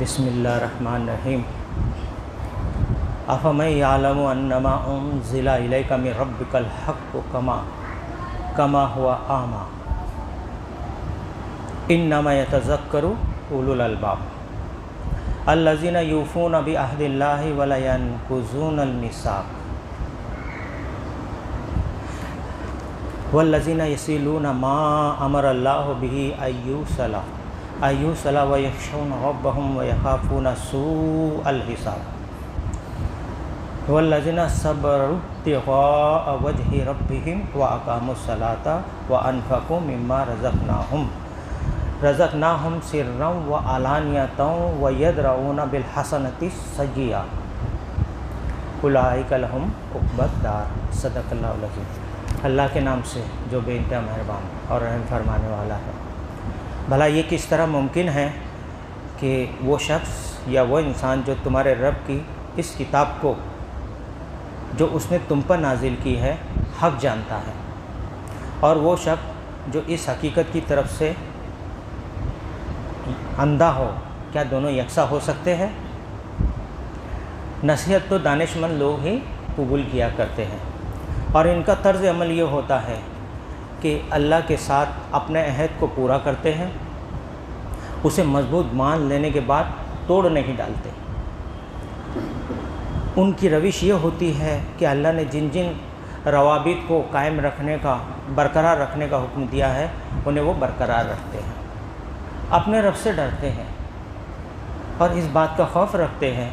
بسم اللہ الرحمن الرحیم افمن یعلم انما انزل الیک من ربک الحق کما هو اعمی انما یتذکر اولو الالباب الذین یوفون بعہد اللہ ولا ینقضون المیثاق والذین یصلون ما امر اللہ بہ ان یوصل ویخشون ربهم ویخافون سوء الحساب والذین صبروا ابتغاء وجہ ربهم واقاموا الصلاۃ وانفقوا مما رزقناہم سرا وعلانیۃ ویدرؤون بالحسنۃ السیئۃ اولئک لہم عقبی الدار۔ صدق اللہ العظیم۔ اللہ کے نام سے جو بے انتہا مہربان اور رحم فرمانے والا ہے۔ بھلا یہ کس طرح ممکن ہے کہ وہ شخص یا وہ انسان جو تمہارے رب کی اس کتاب کو جو اس نے تم پر نازل کی ہے حق جانتا ہے، اور وہ شخص جو اس حقیقت کی طرف سے اندھا ہو، کیا دونوں یکساں ہو سکتے ہیں؟ نصیحت تو دانشمند لوگ ہی قبول کیا کرتے ہیں، اور ان کا طرز عمل یہ ہوتا ہے کہ اللہ کے ساتھ اپنے عہد کو پورا کرتے ہیں، اسے مضبوط مان لینے کے بعد توڑ نہیں ڈالتے۔ ان کی روش یہ ہوتی ہے کہ اللہ نے جن جن روابط کو قائم رکھنے کا، برقرار رکھنے کا حکم دیا ہے، انہیں وہ برقرار رکھتے ہیں، اپنے رب سے ڈرتے ہیں، اور اس بات کا خوف رکھتے ہیں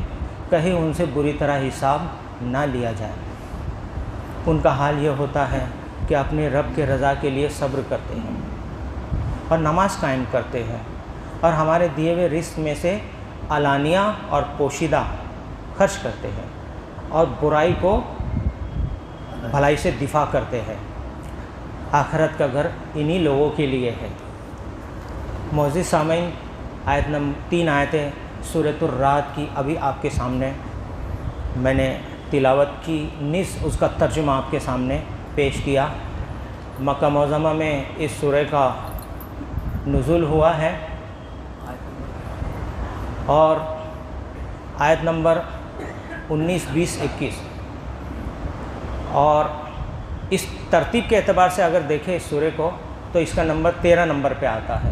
کہیں ان سے بری طرح حساب نہ لیا جائے۔ ان کا حال یہ ہوتا ہے کہ اپنے رب کے رضا کے لیے صبر کرتے ہیں اور نماز قائم کرتے ہیں، اور ہمارے دیے ہوئے رزق میں سے علانیہ اور پوشیدہ خرچ کرتے ہیں، اور برائی کو بھلائی سے دفاع کرتے ہیں۔ آخرت کا گھر انہی لوگوں کے لیے ہے۔ معزز سامعین، تین آیتیں سورۃ الرعد کی ابھی آپ کے سامنے میں نے تلاوت کی، اس کا ترجمہ آپ کے سامنے پیش کیا۔ مکہ معظمہ میں اس سورہ کا نزول ہوا ہے، اور آیت نمبر 19، 20، 21، اور اس ترتیب کے اعتبار سے اگر دیکھیں اس سورہ کو تو اس کا نمبر 13 نمبر پہ آتا ہے،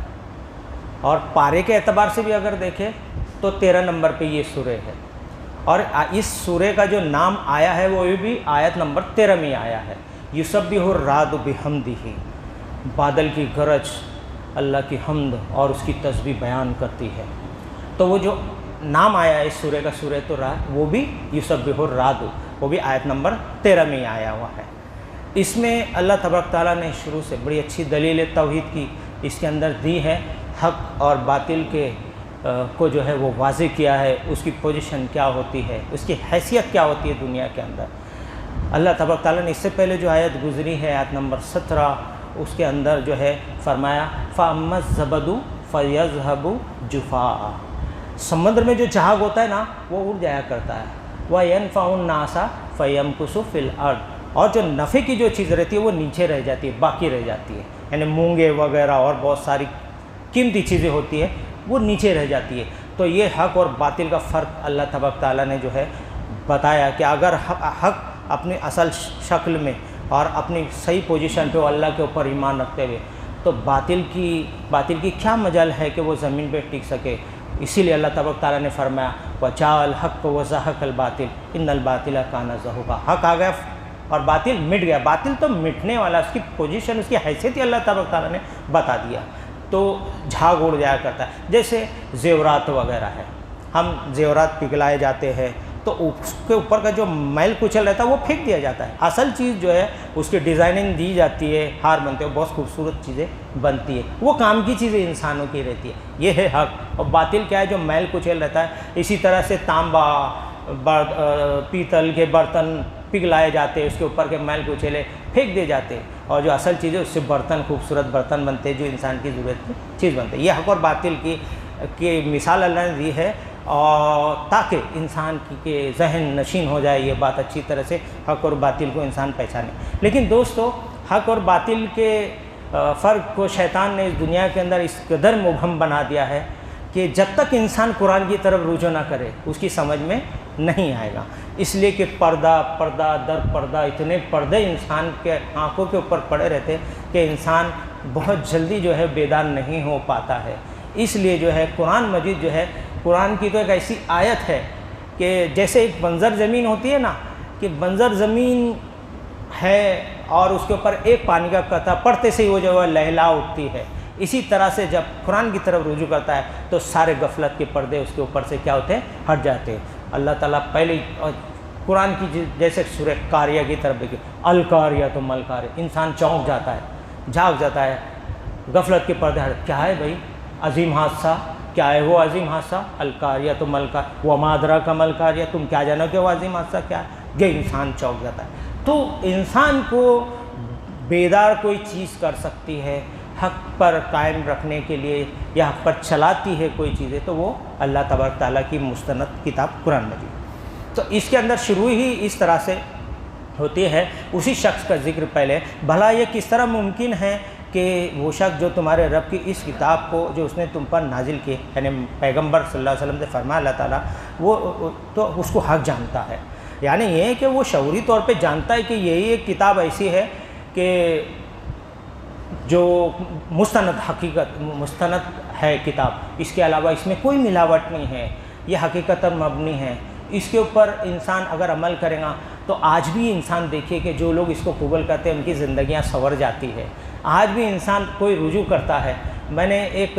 اور پارے کے اعتبار سے بھی اگر دیکھیں تو 13 نمبر پہ یہ سورہ ہے، اور اس سورہ کا جو نام آیا ہے وہ بھی آیت نمبر 13 میں آیا ہے۔ یسبح الرعد بحمدہ، بادل کی گرج اللہ کی حمد اور اس کی تسبیح بیان کرتی ہے۔ تو وہ جو نام آیا ہے اس سورہ کا، سورۃ الرعد، وہ بھی یسبح الرعد، وہ بھی آیت نمبر 13 میں آیا ہوا ہے۔ اس میں اللہ تبارک تعالیٰ نے شروع سے بڑی اچھی دلیل توحید کی اس کے اندر دی ہے، حق اور باطل کے کو جو ہے وہ واضح کیا ہے، اس کی پوزیشن کیا ہوتی ہے، اس کی حیثیت کیا ہوتی ہے دنیا کے اندر۔ اللہ تبارک تعالیٰ نے اس سے پہلے جو آیت گزری ہے، آیت نمبر 17، اس کے اندر جو ہے فرمایا فَأَمَّا الزَّبَدُ فَيَذْهَبُ جُفَاءً، سمندر میں جو جہاز ہوتا ہے نا وہ اڑ جایا کرتا ہے، وَيَنْفَعُ النَّاسَ فَيَمْكُثُ فِي الْأَرْضِ، اور جو نفع کی جو چیز رہتی ہے وہ نیچے رہ جاتی ہے، باقی رہ جاتی ہے، یعنی مونگے وغیرہ اور بہت ساری قیمتی چیزیں ہوتی ہیں وہ نیچے رہ جاتی ہے۔ تو یہ حق اور باطل کا فرق اللہ تبارک تعالیٰ نے جو ہے بتایا کہ اگر حق اپنی اصل شکل میں اور اپنی صحیح پوزیشن پہ اللہ کے اوپر ایمان رکھتے ہوئے، تو باطل کی کیا مجال ہے کہ وہ زمین پہ ٹک سکے۔ اسی لیے اللہ تبارک تعالیٰ نے فرمایا وَجَاءَ الْحَقُّ وَزَهَقَ الْبَاطِلُ إِنَّ الْبَاطِلَ كَانَ زَهُوقًا، حق آ گیا اور باطل مٹ گیا۔ باطل تو مٹنے والا، اس کی پوزیشن، اس کی حیثیت ہی اللہ تبارک تعالیٰ نے بتا دیا، تو جھاگ اڑ جایا کرتا ہے۔ جیسے زیورات وغیرہ ہے، ہم زیورات پگھلائے جاتے ہیں تو اس کے اوپر کا جو میل کچل رہتا ہے وہ پھینک دیا جاتا ہے، اصل چیز جو ہے اس کی ڈیزائننگ دی جاتی ہے، ہار بنتے ہیں، بہت خوبصورت چیزیں بنتی ہے، وہ کام کی چیزیں انسانوں کی رہتی ہے۔ یہ ہے حق، اور باطل کیا ہے؟ جو میل کچل رہتا ہے۔ اسی طرح سے تانبا، پیتل کے برتن پگھلائے جاتے ہیں، اس کے اوپر کے میل کچیلے پھینک دیے جاتے ہیں، اور جو اصل چیز ہے اس سے برتن، خوبصورت برتن بنتے ہیں جو انسان کی ضرورت کی چیز بنتے ہیں۔ یہ حق اور باطل کی مثال اللہ نے دی ہے، اور تاکہ انسان کے ذہن نشین ہو جائے یہ بات اچھی طرح سے، حق اور باطل کو انسان پہچانے۔ لیکن دوستو، حق اور باطل کے فرق کو شیطان نے اس دنیا کے اندر اس قدر مبہم بنا دیا ہے کہ جب تک انسان قرآن کی طرف رجوع نہ کرے اس کی سمجھ میں نہیں آئے گا، اس لیے کہ پردہ در پردہ اتنے پردے انسان کے آنکھوں کے اوپر پڑے رہتے کہ انسان بہت جلدی جو ہے بیدار نہیں ہو پاتا ہے۔ اس لیے جو ہے قرآن مجید جو ہے، قرآن کی تو ایک ایسی آیت ہے کہ جیسے ایک بنجر زمین ہوتی ہے نا، کہ بنجر زمین ہے اور اس کے اوپر ایک پانی کا قطرہ پڑتے سے ہی وہ جو ہے لہلا اٹھتی ہے، اسی طرح سے جب قرآن کی طرف رجوع کرتا ہے تو سارے غفلت کے پردے اس کے اوپر سے کیا ہوتے ہیں، ہٹ جاتے ہیں۔ اللہ تعالیٰ پہلے قرآن کی جیسے سورہ قاریہ کی طرف دیکھیں، القاریہ تو ملقاریہ، انسان چونک جاتا ہے، جھاگ جاتا ہے، غفلت کے پردے ہٹ، کیا ہے بھائی عظیم حادثہ، کیا ہے وہ عظیم حادثہ، القاریہ تو ملقاریہ وما ادراک ما القاریہ، تم کیا جانو کہ وہ عظیم حادثہ کیا ہے، یہ انسان چونک جاتا ہے۔ تو انسان کو بیدار کوئی چیز کر سکتی ہے حق پر قائم رکھنے کے لیے یا حق پر چلاتی ہے کوئی چیزیں، تو وہ اللہ تبارک تعالیٰ کی مستند کتاب قرآن مجید۔ تو اس کے اندر شروع ہی اس طرح سے ہوتی ہے، اسی شخص کا ذکر پہلے، بھلا یہ کس طرح ممکن ہے کہ وہ شخص جو تمہارے رب کی اس کتاب کو جو اس نے تم پر نازل کی، یعنی پیغمبر صلی اللہ علیہ وسلم سے فرمایا اللہ تعالیٰ، وہ تو اس کو حق جانتا ہے، یعنی یہ ہے کہ وہ شعوری طور پہ جانتا ہے کہ یہی ایک کتاب ایسی ہے کہ جو مستند ہے کتاب، اس کے علاوہ اس میں کوئی ملاوٹ نہیں ہے، یہ حقیقتاً مبنی ہے، اس کے اوپر انسان اگر عمل کرے گا تو آج بھی انسان دیکھیے کہ جو لوگ اس کو قبول کرتے ہیں ان کی زندگیاں سنور جاتی ہے، آج بھی انسان کوئی رجوع کرتا ہے۔ میں نے ایک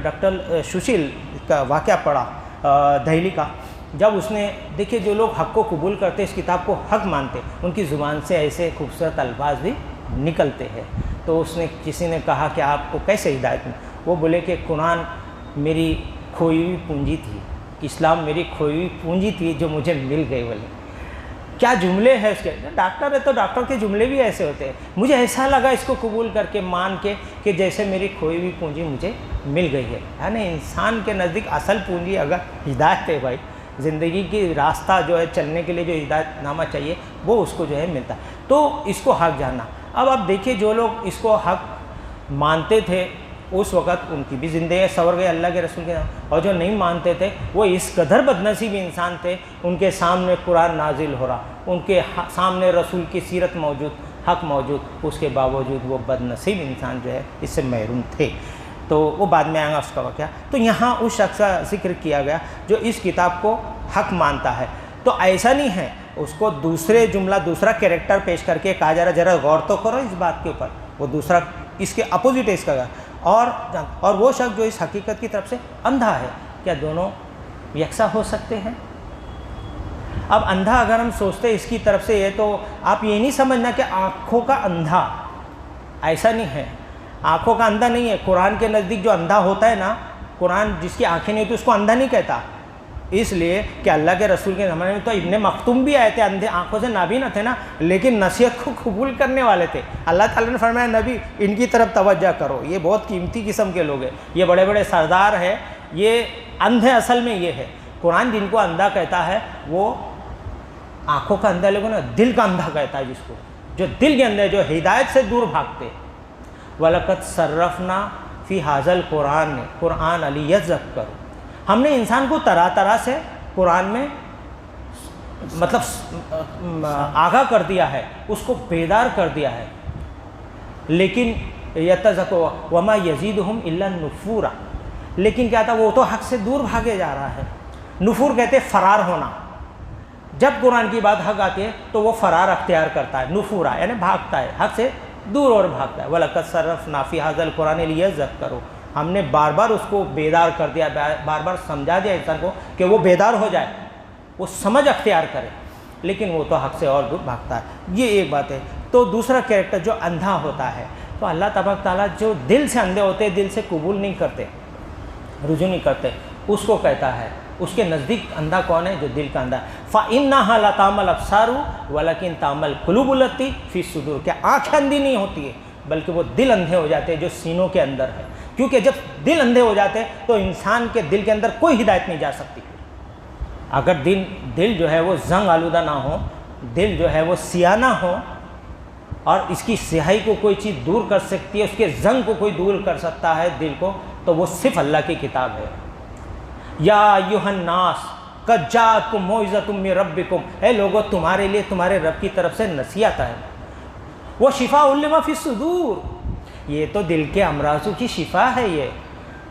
ڈاکٹر سشیل کا واقعہ پڑھا دہلی کا، جب اس نے دیکھیے جو لوگ حق کو قبول کرتے اس کتاب کو حق مانتے، ان کی زبان سے ایسے خوبصورت الفاظ بھی نکلتے ہیں۔ تو اس نے کسی نے کہا کہ آپ کو کیسے ہدایت میں، وہ بولے کہ قرآن میری کھوئی ہوئی پونجی تھی، اسلام میری کھوئی ہوئی پونجی تھی جو مجھے مل گئی۔ بولے کیا جملے ہیں اس کے، ڈاکٹر ہے تو ڈاکٹر کے جملے بھی ایسے ہوتے ہیں، مجھے ایسا لگا اس کو قبول کر کے مان کے کہ جیسے میری کھوئی ہوئی پونجی مجھے مل گئی ہے۔ یعنی انسان کے نزدیک اصل پونجی اگر ہدایت ہے بھائی، زندگی کی راستہ جو ہے چلنے کے لیے جو ہدایت نامہ چاہیے وہ اس کو جو ہے ملتا ہے۔ تو اس کو حق جاننا۔ اب آپ دیکھیے جو لوگ اس کو حق مانتے تھے اس وقت ان کی بھی زندگی سنور گئی اللہ کے رسول کے نام، اور جو نہیں مانتے تھے وہ اس قدر بدنصیب انسان تھے، ان کے سامنے قرآن نازل ہو رہا، ان کے سامنے رسول کی سیرت موجود، حق موجود، اس کے باوجود وہ بدنصیب انسان جو ہے اس سے محروم تھے۔ تو وہ بعد میں آئے گا اس کا واقعہ۔ تو یہاں اس شخص کا ذکر کیا گیا جو اس کتاب کو حق مانتا ہے۔ تو ایسا نہیں ہے، اس کو دوسرا کیریکٹر پیش کر کے کہا جا رہا ذرا غور تو کرو اس بات کے اوپر، وہ دوسرا اس کے اپوزٹ ہے اس کا، اور وہ شخص جو اس حقیقت کی طرف سے اندھا ہے، کیا دونوں یکساں ہو سکتے ہیں؟ اب اندھا اگر ہم سوچتے ہیں اس کی طرف سے یہ، تو آپ یہ نہیں سمجھنا کہ آنکھوں کا اندھا، ایسا نہیں ہے، آنکھوں کا اندھا نہیں ہے۔ قرآن کے نزدیک جو اندھا ہوتا ہے نا، قرآن جس کی آنکھیں نہیں ہوتی اس کو اندھا نہیں کہتا، اس لیے کہ اللہ کے رسول کے زمانے میں تو ابن مختوم بھی آئے تھے، اندھے آنکھوں سے نابینا تھے نا، لیکن نصیحت کو قبول کرنے والے تھے۔ اللہ تعالیٰ نے فرمایا نبی ان کی طرف توجہ کرو، یہ بہت قیمتی قسم کے لوگ ہیں، یہ بڑے بڑے سردار ہیں، یہ اندھے اصل میں یہ ہے۔ قرآن جن کو اندھا کہتا ہے وہ آنکھوں کا اندھا لوگوں نا، دل کا اندھا کہتا ہے جس کو، جو دل کے اندر جو ہدایت سے دور بھاگتے۔ وَلَقَدْ صَرَّفْنَا فِي هَذَا الْقُرْآنِ قرآن لِيَذَّكَّرُوا، ہم نے انسان کو طرح طرح سے قرآن میں مطلب آگاہ کر دیا ہے، اس کو بیدار کر دیا ہے، لیکن یتذکروا وما یزیدہم الا نفورا، لیکن کیا تھا، وہ تو حق سے دور بھاگے جا رہا ہے۔ نفور کہتے فرار ہونا، جب قرآن کی بات حق آتی ہے تو وہ فرار اختیار کرتا ہے، نفورا یعنی بھاگتا ہے، حق سے دور اور بھاگتا ہے۔ وَلَقَدْ صَرَّفْنَا فِي هَذَا الْقُرْآنِ لِيَذَّكَّرُوا، ہم نے بار بار اس کو بیدار کر دیا، بار بار سمجھا دیا انسان کو کہ وہ بیدار ہو جائے، وہ سمجھ اختیار کرے، لیکن وہ تو حق سے اور دور بھاگتا ہے۔ یہ ایک بات ہے۔ تو دوسرا کیریکٹر جو اندھا ہوتا ہے، تو اللہ تبارک تعالیٰ جو دل سے اندھے ہوتے ہیں، دل سے قبول نہیں کرتے، رجوع نہیں کرتے، اس کو کہتا ہے، اس کے نزدیک اندھا کون ہے؟ جو دل کا اندھا ہے۔ فَإِنَّهَا لَتَعْمَى الْأَبْصَارُ وَلَكِنْ تَعْمَى الْقُلُوبُ الَّتِي فِي الصُّدُورِ، کہ آنکھیں اندھی نہیں ہوتی ہے بلکہ وہ دل اندھے ہو جاتے ہیں جو سینوں کے اندر ہے، کیونکہ جب دل اندھے ہو جاتے ہیں تو انسان کے دل کے اندر کوئی ہدایت نہیں جا سکتی۔ اگر دل جو ہے وہ زنگ آلودہ نہ ہو، دل جو ہے وہ سیاہ نہ ہو، اور اس کی سیاہی کو کوئی چیز دور کر سکتی ہے، اس کے زنگ کو کوئی دور کر سکتا ہے دل کو، تو وہ صرف اللہ کی کتاب ہے۔ یا ایھا الناس قد جاءتکم موعظۃ من ربکم، اے لوگو تمہارے لیے تمہارے رب کی طرف سے نصیحت ہے، وشفاء لما فی الصدور، یہ تو دل کے امراضوں کی شفا ہے۔ یہ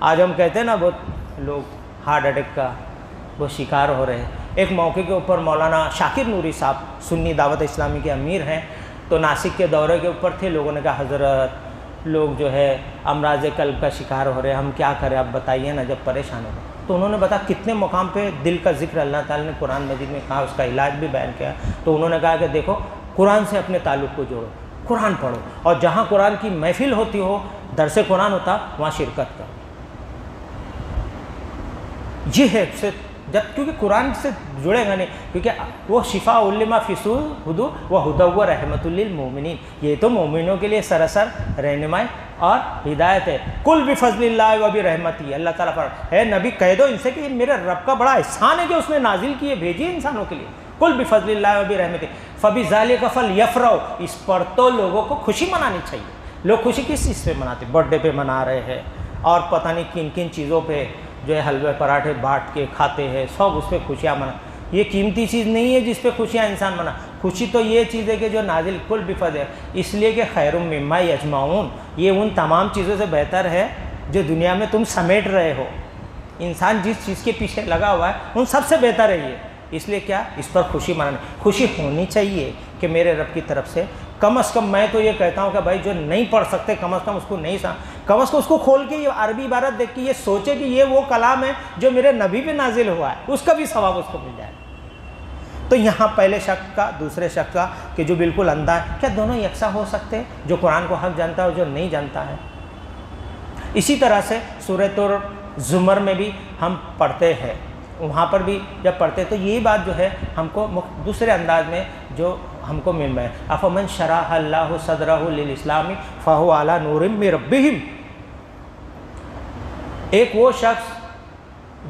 آج ہم کہتے ہیں نا بہت لوگ ہارٹ اٹیک کا وہ شکار ہو رہے ہیں۔ ایک موقع کے اوپر مولانا شاکر نوری صاحب سنی دعوت اسلامی کے امیر ہیں، تو ناسک کے دورے کے اوپر تھے، لوگوں نے کہا حضرت لوگ جو ہے امراض قلب کا شکار ہو رہے ہیں، ہم کیا کریں آپ بتائیے نا، جب پریشان ہو گئے تو انہوں نے بتایا کتنے مقام پہ دل کا ذکر اللہ تعالیٰ نے قرآن مجید میں کہا، اس کا علاج بھی بیان کیا۔ تو انہوں نے کہا کہ دیکھو قرآن سے اپنے تعلق کو جوڑو، قرآن پڑھو، اور جہاں قرآن کی محفل ہوتی ہو، درس قرآن ہوتا، وہاں شرکت کرو۔ یہ ہے جب کیونکہ قرآن سے جڑے گا نہیں، کیونکہ وہ شفاء لما فی الصدور و ھدی و رحمۃ للمؤمنین، یہ تو مومنوں کے لیے سراسر رہنمائی اور ہدایت ہے۔ کل بفضل اللہ و برحمتہ، اللہ تعالیٰ پر ہے نبی کہہ دو ان سے کہ یہ میرے رب کا بڑا احسان ہے کہ اس نے نازل کیے بھیجیے انسانوں کے لیے، کل بفضل اللہ و برحمتہ فبذالک فلیفرحوا، اس پر تو لوگوں کو خوشی منانی چاہیے۔ لوگ خوشی کس چیز پہ مناتے؟ برتھ ڈے پہ منا رہے ہیں، اور پتہ نہیں کن کن چیزوں پہ جو ہے حلوے پراٹھے بانٹ کے کھاتے ہیں، سب اس پہ خوشیاں منا۔ یہ قیمتی چیز نہیں ہے جس پہ خوشیاں انسان منا، خوشی تو یہ چیز ہے کہ جو نازل کل بفضل ہے، اس لیے کہ خیر مما یجمعون، یہ ان تمام چیزوں سے بہتر ہے جو دنیا میں تم سمیٹ رہے ہو۔ انسان جس چیز کے پیچھے لگا ہوا ہے ان سب سے بہتر ہے یہ، اس لیے کیا اس پر خوشی منانا، خوشی ہونی چاہیے کہ میرے رب کی طرف سے کم از کم، میں تو یہ کہتا ہوں کہ بھائی جو نہیں پڑھ سکتے کم از کم اس کو نہیں کم از کم اس کو کھول کے یہ عربی عبارت دیکھ کے یہ سوچے کہ یہ وہ کلام ہے جو میرے نبی پہ نازل ہوا ہے، اس کا بھی ثواب اس کو مل جائے۔ تو یہاں پہلے شخص کا دوسرے شخص کا کہ جو بالکل اندھا ہے، کیا دونوں یکساں ہو سکتے ہیں؟ جو قرآن کو حق جانتا ہے اور جو نہیں جانتا ہے۔ اسی طرح سے سورۃ الزمر میں بھی ہم پڑھتے ہیں، وہاں پر بھی جب پڑھتے تو یہی بات جو ہے ہم کو دوسرے انداز میں جو ہم کو مل رہا ہے، افمن شرح اللہ صدرہ للاسلام فہو علی نور من ربہ، ایک وہ شخص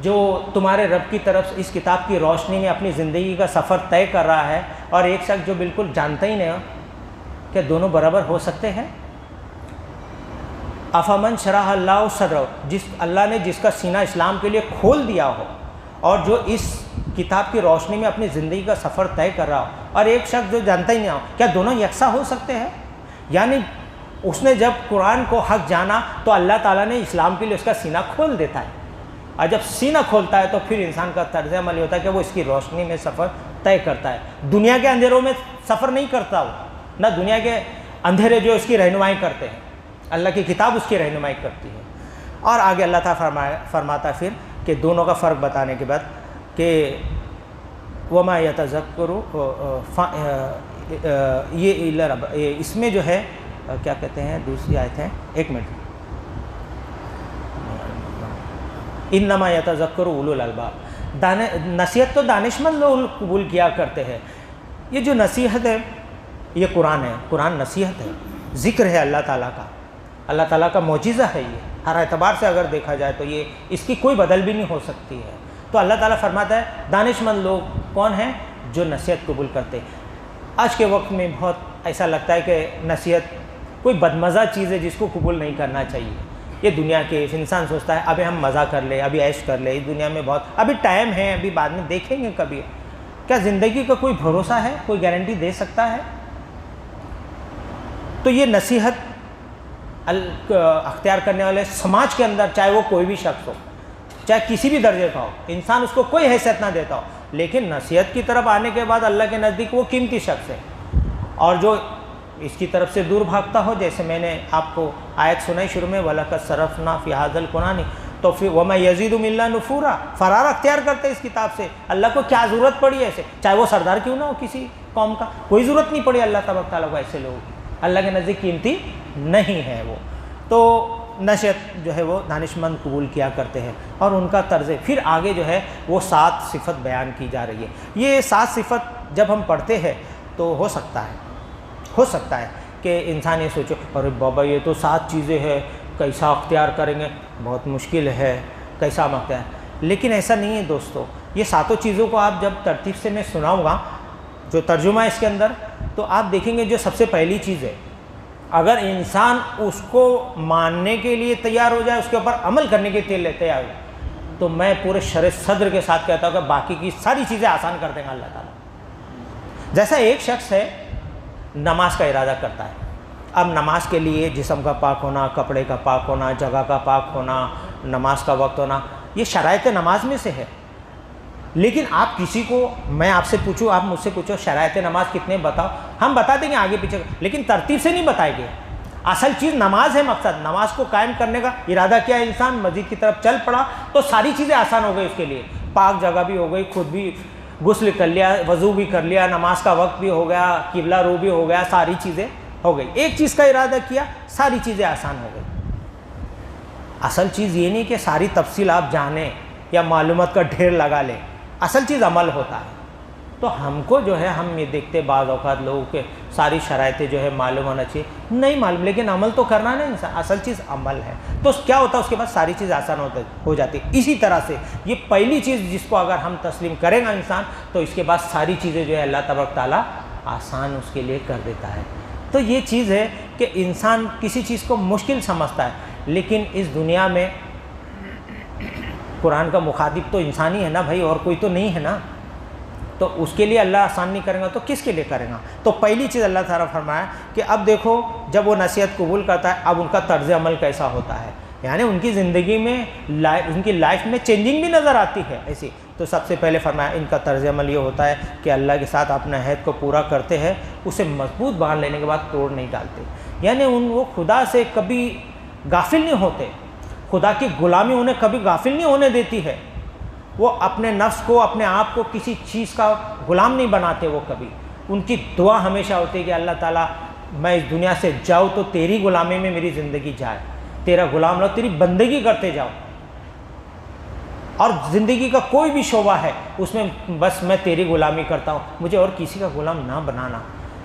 جو تمہارے رب کی طرف اس کتاب کی روشنی میں اپنی زندگی کا سفر طے کر رہا ہے، اور ایک شخص جو بالکل جانتا ہی نہیں ہو، کہ دونوں برابر ہو سکتے ہیں؟ افمن شرح اللہ صدرہ، جس اللہ نے جس کا سینہ اسلام کے لیے کھول دیا ہو، اور جو اس کتاب کی روشنی میں اپنی زندگی کا سفر طے کر رہا ہو، اور ایک شخص جو جانتا ہی نہیں ہو، کیا دونوں یکساں ہو سکتے ہیں؟ یعنی اس نے جب قرآن کو حق جانا تو اللہ تعالیٰ نے اسلام کے لیے اس کا سینہ کھول دیتا ہے، اور جب سینہ کھولتا ہے تو پھر انسان کا طرز عمل یہ ہوتا ہے کہ وہ اس کی روشنی میں سفر طے کرتا ہے، دنیا کے اندھیروں میں سفر نہیں کرتا وہ، نہ دنیا کے اندھیرے جو اس کی رہنمائی کرتے ہیں، اللہ کی کتاب اس کی رہنمائی کرتی ہے۔ اور آگے اللہ تعالیٰ فرماتا پھر کہ دونوں کا فرق بتانے کے بعد کہ وما یتذکر، یہ اس میں جو ہے کیا کہتے ہیں، دوسری آیت ہے، ایک منٹ، انما یتذکر اولو الالباب، نصیحت تو دانشمند لوگ قبول کیا کرتے ہیں۔ یہ جو نصیحت ہے یہ قرآن ہے، قرآن نصیحت ہے، ذکر ہے اللہ تعالیٰ کا، اللہ تعالیٰ کا معجزہ ہے، یہ ہر اعتبار سے اگر دیکھا جائے تو یہ اس کی کوئی بدل بھی نہیں ہو سکتی ہے۔ تو اللہ تعالیٰ فرماتا ہے دانشمند لوگ کون ہیں؟ جو نصیحت قبول کرتے ہیں۔ آج کے وقت میں بہت ایسا لگتا ہے کہ نصیحت کوئی بدمزہ چیز ہے جس کو قبول نہیں کرنا چاہیے۔ یہ دنیا کے انسان سوچتا ہے ابھی ہم مزہ کر لیں، ابھی عیش کر لیں، اس دنیا میں بہت ابھی ٹائم ہے، ابھی بعد میں دیکھیں گے کبھی۔ کیا زندگی کا کوئی بھروسہ ہے؟ کوئی گارنٹی دے سکتا ہے؟ تو یہ نصیحت اختیار کرنے والے سماج کے اندر، چاہے وہ کوئی بھی شخص ہو، چاہے کسی بھی درجے کا ہو، انسان اس کو کوئی حیثیت نہ دیتا ہو، لیکن نصیحت کی طرف آنے کے بعد اللہ کے نزدیک وہ قیمتی شخص ہے، اور جو اس کی طرف سے دور بھاگتا ہو، جیسے میں نے آپ کو آیت سنائی شروع میں وَلَقَدْ صَرَفْنَا فِي هَذَا الْقُرْآنِ، تو پھر وَمَا يَزِيدُ مِنْ اللَّهِ نُفُورًا، فرار اختیار کرتے اس کتاب سے۔ اللہ کو کیا ضرورت پڑی ایسے، چاہے وہ سردار کیوں نہ ہو کسی قوم کا، کوئی ضرورت نہیں پڑی اللہ تبارک تعالیٰ کو ایسے لوگوں کی، اللہ کے نزدیک قیمتی نہیں ہے وہ۔ تو نصیحت جو ہے وہ دانشمند قبول کیا کرتے ہیں، اور ان کا طرز پھر آگے جو ہے وہ 7 صفت بیان کی جا رہی ہے۔ یہ 7 صفت جب ہم پڑھتے ہیں تو ہو سکتا ہے کہ انسان یہ سوچو ارے بابا یہ تو 7 چیزیں ہیں، کیسا اختیار کریں گے، بہت مشکل ہے، کیسا ہم اختیار، لیکن ایسا نہیں ہے دوستو۔ یہ 7 چیزوں کو آپ جب ترتیب سے میں سناؤں گا جو ترجمہ ہے اس کے اندر، تو آپ دیکھیں گے جو سب سے پہلی چیز ہے، اگر انسان اس کو ماننے کے لیے تیار ہو جائے، اس کے اوپر عمل کرنے کے لیے تیار ہو جائے، تو میں پورے شرح صدر کے ساتھ کہتا ہوں کہ باقی کی ساری چیزیں آسان کر دیں گا اللہ تعالیٰ. جیسا ایک شخص ہے نماز کا ارادہ کرتا ہے، اب نماز کے لیے جسم کا پاک ہونا، کپڑے کا پاک ہونا، جگہ کا پاک ہونا، نماز کا وقت ہونا، یہ شرائط نماز میں سے ہے. لیکن آپ کسی کو، میں آپ سے پوچھوں، آپ مجھ سے پوچھو شرائط نماز کتنے بتاؤ، ہم بتا دیں گے آگے پیچھے، لیکن ترتیب سے نہیں بتائے گے. اصل چیز نماز ہے، مقصد نماز کو قائم کرنے کا ارادہ کیا انسان، مسجد کی طرف چل پڑا تو ساری چیزیں آسان ہو گئی اس کے لیے. پاک جگہ بھی ہو گئی، خود بھی غسل کر لیا، وضو بھی کر لیا، نماز کا وقت بھی ہو گیا، قبلہ رو بھی ہو گیا، ساری چیزیں ہو گئی. ایک چیز کا ارادہ کیا، ساری چیزیں آسان ہو گئی. اصل چیز یہ نہیں کہ ساری تفصیل آپ جانیں یا معلومات کا ڈھیر لگا لیں، اصل چیز عمل ہوتا ہے. تو ہم کو جو ہے، ہم یہ دیکھتے بعض اوقات لوگوں کے ساری شرائطیں جو ہے معلوم ہونا چاہیے، نہیں معلوم، لیکن عمل تو کرنا نہیں انسان، اصل چیز عمل ہے. تو کیا ہوتا ہے اس کے بعد ساری چیز آسان ہو جاتی. اسی طرح سے یہ پہلی چیز جس کو اگر ہم تسلیم کریں گا انسان، تو اس کے بعد ساری چیزیں جو ہے اللہ تبارک تعالیٰ آسان اس کے لیے کر دیتا ہے. تو یہ چیز ہے کہ انسان کسی چیز کو مشکل سمجھتا ہے، لیکن اس دنیا میں قرآن کا مخاطب تو انسان ہی ہے نا بھائی، اور کوئی تو نہیں ہے نا. تو اس کے لیے اللہ آسان نہیں کرے گا تو کس کے لیے کرے گا. تو پہلی چیز اللہ تعالیٰ فرمایا کہ اب دیکھو جب وہ نصیحت قبول کرتا ہے، اب ان کا طرز عمل کیسا ہوتا ہے، یعنی ان کی زندگی میں ان کی لائف میں چینجنگ بھی نظر آتی ہے ایسی. تو سب سے پہلے فرمایا ان کا طرز عمل یہ ہوتا ہے کہ اللہ کے ساتھ اپنے عہد کو پورا کرتے ہیں، اسے مضبوط باندھ لینے کے بعد توڑ نہیں ڈالتے. یعنی وہ خدا سے کبھی غافل نہیں ہوتے، خدا کی غلامی انہیں کبھی غافل نہیں ہونے دیتی ہے. وہ اپنے نفس کو، اپنے آپ کو کسی چیز کا غلام نہیں بناتے. وہ کبھی، ان کی دعا ہمیشہ ہوتی ہے کہ اللہ تعالیٰ میں اس دنیا سے جاؤں تو تیری غلامی میں میری زندگی جائے، تیرا غلام رہو، تیری بندگی کرتے جاؤ، اور زندگی کا کوئی بھی شعبہ ہے اس میں بس میں تیری غلامی کرتا ہوں، مجھے اور کسی کا غلام نہ بنانا.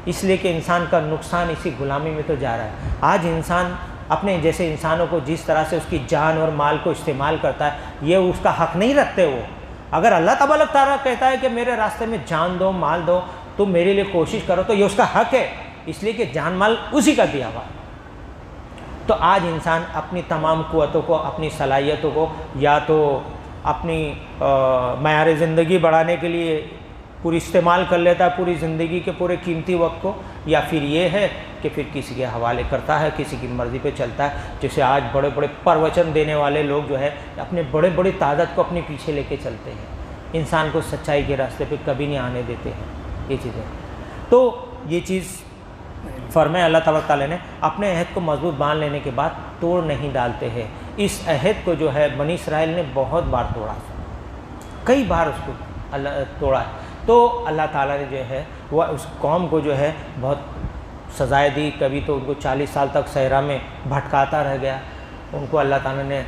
اس لیے کہ انسان کا نقصان اسی غلامی میں تو جا رہا ہے. آج انسان اپنے جیسے انسانوں کو جس طرح سے اس کی جان اور مال کو استعمال کرتا ہے، یہ اس کا حق نہیں رکھتے. وہ اگر اللہ تبارک تعالیٰ کہتا ہے کہ میرے راستے میں جان دو، مال دو، تو میرے لیے کوشش کرو، تو یہ اس کا حق ہے، اس لیے کہ جان مال اسی کا دیا ہوا. تو آج انسان اپنی تمام قوتوں کو، اپنی صلاحیتوں کو یا تو اپنی معیار زندگی بڑھانے کے لیے پوری استعمال کر لیتا ہے، پوری زندگی کے پورے قیمتی وقت کو، یا پھر یہ ہے کہ پھر کسی کے حوالے کرتا ہے، کسی کی مرضی پہ چلتا ہے. جیسے آج بڑے بڑے پروچن دینے والے لوگ جو ہے اپنے بڑے بڑی تعداد کو اپنے پیچھے لے کے چلتے ہیں، انسان کو سچائی کے راستے پہ کبھی نہیں آنے دیتے ہیں یہ چیزیں. تو یہ چیز فرمایا اللہ تبارک تعالیٰ نے اپنے عہد کو مضبوط باندھ لینے کے بعد توڑ نہیں ڈالتے ہیں. اس عہد کو جو ہے بنی اسرائیل نے بہت بار توڑا، کئی بار اس کو اللہ توڑا ہے. تو اللہ تعالیٰ نے جو ہے وہ اس قوم کو جو ہے بہت سزائیں دی. کبھی تو ان کو 40 سال تک صحرا میں بھٹکاتا رہ گیا. ان کو اللہ تعالیٰ نے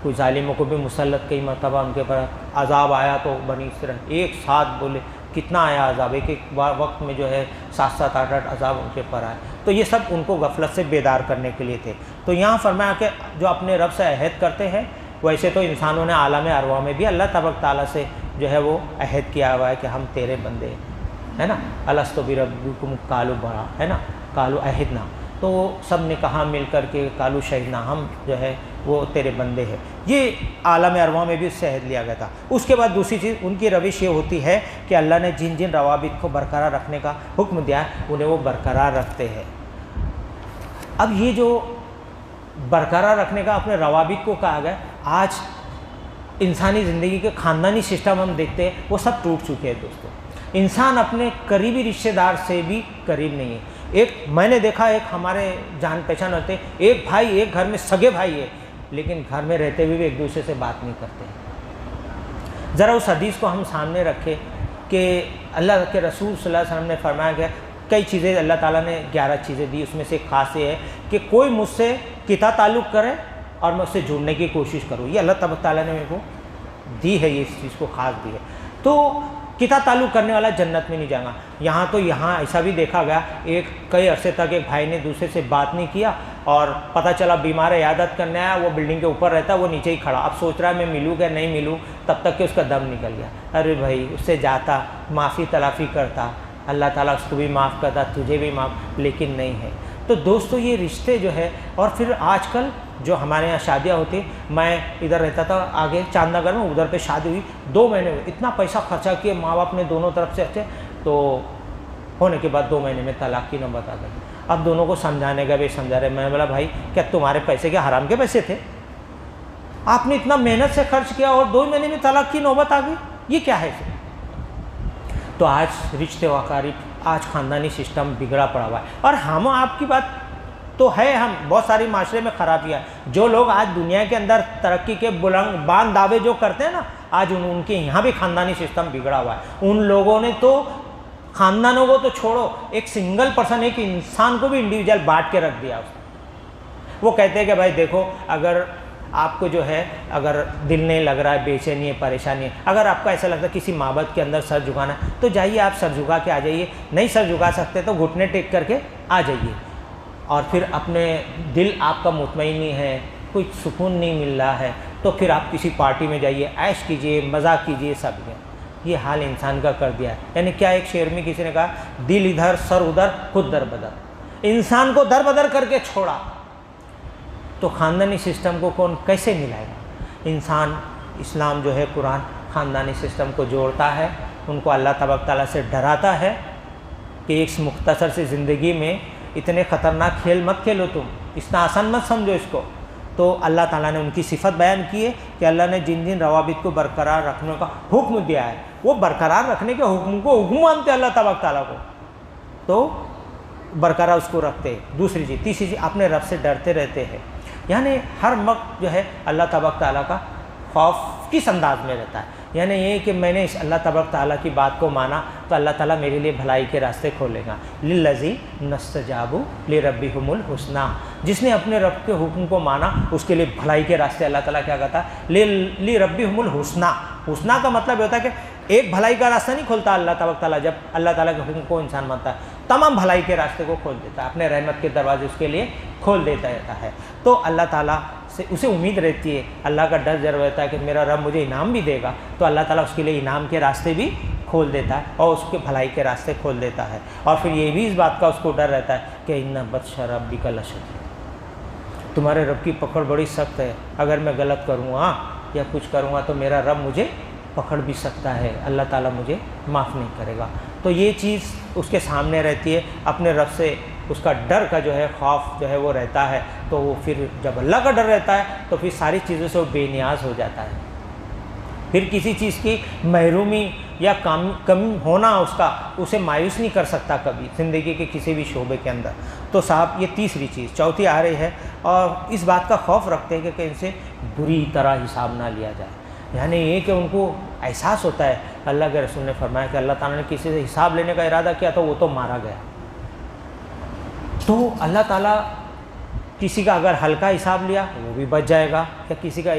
کچھ ظالموں کو بھی مسلط کئی مرتبہ ان کے پر عذاب آیا. تو بنی اسرائیل ایک ساتھ بولے کتنا آیا عذاب، ایک ایک وقت میں جو ہے 7-7 8-8 عذاب ان کے پر آئے. تو یہ سب ان کو غفلت سے بیدار کرنے کے لیے تھے. تو یہاں فرمایا کہ جو اپنے رب سے عہد کرتے ہیں، ویسے تو انسانوں نے عالم ارواح میں بھی اللہ تبارک تعالیٰ سے جو ہے وہ عہد کیا ہوا ہے کہ ہم تیرے بندے ہیں نا. الستو بربکم قالوا بلا، ہے نا، قالوا عہدنا. تو سب نے کہا مل کر کے قالوا شہدنا، ہم جو ہے وہ تیرے بندے ہیں. یہ عالم ارواح میں بھی اس سے عہد لیا گیا تھا. اس کے بعد دوسری چیز ان کی روش یہ ہوتی ہے کہ اللہ نے جن جن روابط کو برقرار رکھنے کا حکم دیا ہے انہیں وہ برقرار رکھتے ہیں. اب یہ جو برقرار رکھنے کا اپنے روابط کو کہا گیا، آج انسانی زندگی کے خاندانی سسٹم ہم دیکھتے ہیں وہ سب ٹوٹ چکے ہیں دوستوں. انسان اپنے قریبی رشتہ دار سے بھی قریب نہیں ہے. ایک میں نے دیکھا، ایک ہمارے جان پہچان ہوتے، ایک بھائی ایک گھر میں سگے بھائی ہے، لیکن گھر میں رہتے ہوئے بھی ایک دوسرے سے بات نہیں کرتے. ذرا اس حدیث کو ہم سامنے رکھیں کہ اللہ کے رسول صلی اللہ علیہ وسلم نے فرمایا گیا کئی چیزیں اللہ تعالیٰ نے 11 چیزیں دی، اس میں سے ایک خاص یہ ہے کہ کوئی مجھ سے قطع تعلق کرے اور میں اس سے جڑنے کی کوشش کروں. یہ اللہ تبارک تعالیٰ نے میرے کو دی ہے، یہ اس چیز کو خاص دی ہے. تو قطع تعلق کرنے والا جنت میں نہیں جائے گا. یہاں ایسا بھی دیکھا گیا، کئی عرصے تک ایک بھائی نے دوسرے سے بات نہیں کیا اور پتہ چلا بیمار عیادت کرنے آیا، وہ بلڈنگ کے اوپر رہتا ہے، وہ نیچے ہی کھڑا، اب سوچ رہا ہے میں ملوں کہ نہیں ملوں، تب تک کہ اس کا دم نکل گیا. ارے بھائی اس سے جاتا، معافی تلافی کرتا، اللہ تعالیٰ اس کو بھی معاف کرتا، تجھے بھی معاف، لیکن نہیں ہے. تو دوستو یہ رشتے جو ہے، اور پھر آج کل جو ہمارے یہاں شادیاں ہوتی، میں ادھر رہتا تھا آگے چاند نگر میں، ادھر پہ شادی ہوئی 2 مہینے میں اتنا پیسہ خرچہ کیے ماں باپ نے دونوں طرف سے اچھے، تو ہونے کے بعد 2 مہینے میں طلاق کی نوبت آ گئی۔ اب دونوں کو سمجھانے کا بھی سمجھا رہے، میں نے بولا بھائی کیا تمہارے پیسے کیا حرام کے پیسے تھے؟ آپ نے اتنا محنت سے خرچ کیا اور 2 مہینے میں طلاق کی نوبت آ گئی، یہ کیا ہے؟ تو آج رشتے وقاری، آج خاندانی سسٹم بگڑا پڑا ہوا ہے۔ اور ہم آپ کی بات تو ہے، ہم بہت ساری معاشرے میں خرابیاں، جو لوگ آج دنیا کے اندر ترقی کے بلند باندھ دعوے جو کرتے ہیں نا، آج ان کے یہاں بھی خاندانی سسٹم بگڑا ہوا ہے۔ ان لوگوں نے تو خاندانوں کو تو چھوڑو، ایک سنگل پرسن، ایک انسان کو بھی انڈیویجول بانٹ کے رکھ دیا اس نے۔ وہ کہتے ہیں کہ بھائی دیکھو، اگر آپ کو جو ہے اگر دل نہیں لگ رہا ہے، بے چینی ہے، پریشانی ہے، اگر آپ کو ایسا لگتا ہے کسی معبد کے اندر سر جھکانا ہے تو جائیے، آپ سر جھکا کے آ جائیے، نہیں سر جھکا سکتے تو گھٹنے ٹیک کر کے آ جائیے، اور پھر اپنے دل آپ کا مطمئن نہیں ہے، کوئی سکون نہیں مل رہا ہے، تو پھر آپ کسی پارٹی میں جائیے، عیش کیجیے، مزاق کیجیے، سب میں۔ یہ حال انسان کا کر دیا ہے۔ یعنی کیا، ایک شعر میں کسی نے کہا، دل ادھر سر ادھر خود در بدر، انسان کو در بدر کر کے چھوڑا، تو خاندانی سسٹم کو کون کیسے ملائے گا؟ انسان، اسلام جو ہے، قرآن خاندانی سسٹم کو جوڑتا ہے، ان کو اللہ تبارک تعالیٰ سے ڈراتا ہے کہ اس مختصر سی زندگی میں اتنے خطرناک کھیل مت کھیلو، تم اتنا آسان مت سمجھو اس کو۔ تو اللہ تعالیٰ نے ان کی صفت بیان کی ہے کہ اللہ نے جن جن روابط کو برقرار رکھنے کا حکم دیا ہے، وہ برقرار رکھنے کے حکم کو حکم مانتے اللہ تبارک تعالیٰ کو، تو برقرار اس کو رکھتے۔ دوسری چیز، تیسری چیز، اپنے رب سے ڈرتے رہتے ہیں، یعنی ہر وقت جو ہے اللہ تبارک تعالیٰ کا خوف کس انداز میں رہتا ہے، یعنی یہ کہ میں نے اس اللہ تبارک تعالیٰ کی بات کو مانا تو اللہ تعالیٰ میرے لیے بھلائی کے راستے کھولے گا۔ للذین استجابوا لربہم الحسنی، جس نے اپنے رب کے حکم کو مانا اس کے لیے بھلائی کے راستے اللہ تعالیٰ کیا کہتا ہے، لربہم الحسنی۔ حسنی کا مطلب ہوتا ہے کہ ایک بھلائی کا راستہ نہیں کھولتا اللہ تبارک تعالیٰ، جب اللہ تعالیٰ کے حکم کو انسان مانتا ہے تمام بھلائی کے راستے کو کھول دیتا ہے، اپنے رحمت کے دروازے اس کے لیے کھول دیتا رہتا ہے۔ تو اللہ تعالیٰ سے اسے امید رہتی ہے، اللہ کا ڈر جب رہتا ہے کہ میرا رب مجھے انعام بھی دے گا، تو اللہ تعالیٰ اس کے لیے انعام کے راستے بھی کھول دیتا ہے اور اس کے بھلائی کے راستے کھول دیتا ہے۔ اور پھر یہ بھی اس بات کا اس کو ڈر رہتا ہے کہ ان بطش ربک لشدید، تمہارے رب کی پکڑ بڑی سخت ہے، اگر میں غلط کروں گا یا کچھ کروں گا تو میرا رب مجھے پکڑ بھی سکتا ہے، اللہ تعالیٰ مجھے معاف نہیں کرے گا۔ تو یہ چیز اس کے سامنے رہتی ہے، اپنے رب سے اس کا ڈر کا جو ہے، خوف جو ہے وہ رہتا ہے، تو وہ پھر جب اللہ کا ڈر رہتا ہے تو پھر ساری چیزوں سے وہ بے نیاز ہو جاتا ہے، پھر کسی چیز کی محرومی یا کمی ہونا اس کا اسے مایوس نہیں کر سکتا کبھی زندگی کے کسی بھی شعبے کے اندر۔ تو صاحب یہ تیسری چیز، چوتھی آ رہی ہے، اور اس بات کا خوف رکھتے ہیں کہ ان سے بری طرح حساب نہ لیا جائے، یعنی یہ کہ ان کو احساس ہوتا ہے، اللہ کے رسول نے فرمایا کہ اللہ تعالیٰ نے کسی سے حساب لینے کا ارادہ کیا تو وہ تو مارا گیا۔ تو اللہ تعالیٰ کسی کا اگر ہلکا حساب لیا وہ بھی بچ جائے گا، یا کسی کا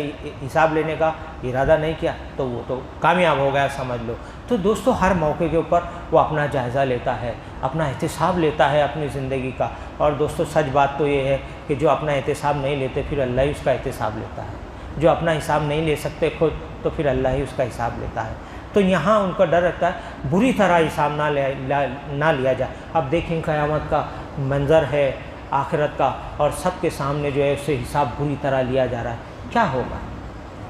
حساب لینے کا ارادہ نہیں کیا تو وہ تو کامیاب ہو گیا سمجھ لو۔ تو دوستو ہر موقع کے اوپر وہ اپنا جائزہ لیتا ہے، اپنا احتساب لیتا ہے اپنی زندگی کا۔ اور دوستو سچ بات تو یہ ہے کہ جو اپنا احتساب نہیں لیتے پھر اللہ ہی اس کا احتساب لیتا ہے، جو اپنا حساب نہیں لے سکتے خود تو پھر اللہ ہی اس کا حساب لیتا ہے۔ تو یہاں ان کا ڈر رہتا ہے بری طرح حساب نہ لیا جائے۔ اب دیکھیں قیامت کا منظر ہے، آخرت کا، اور سب کے سامنے جو ہے اس سے حساب بری طرح لیا جا رہا ہے، کیا ہوگا؟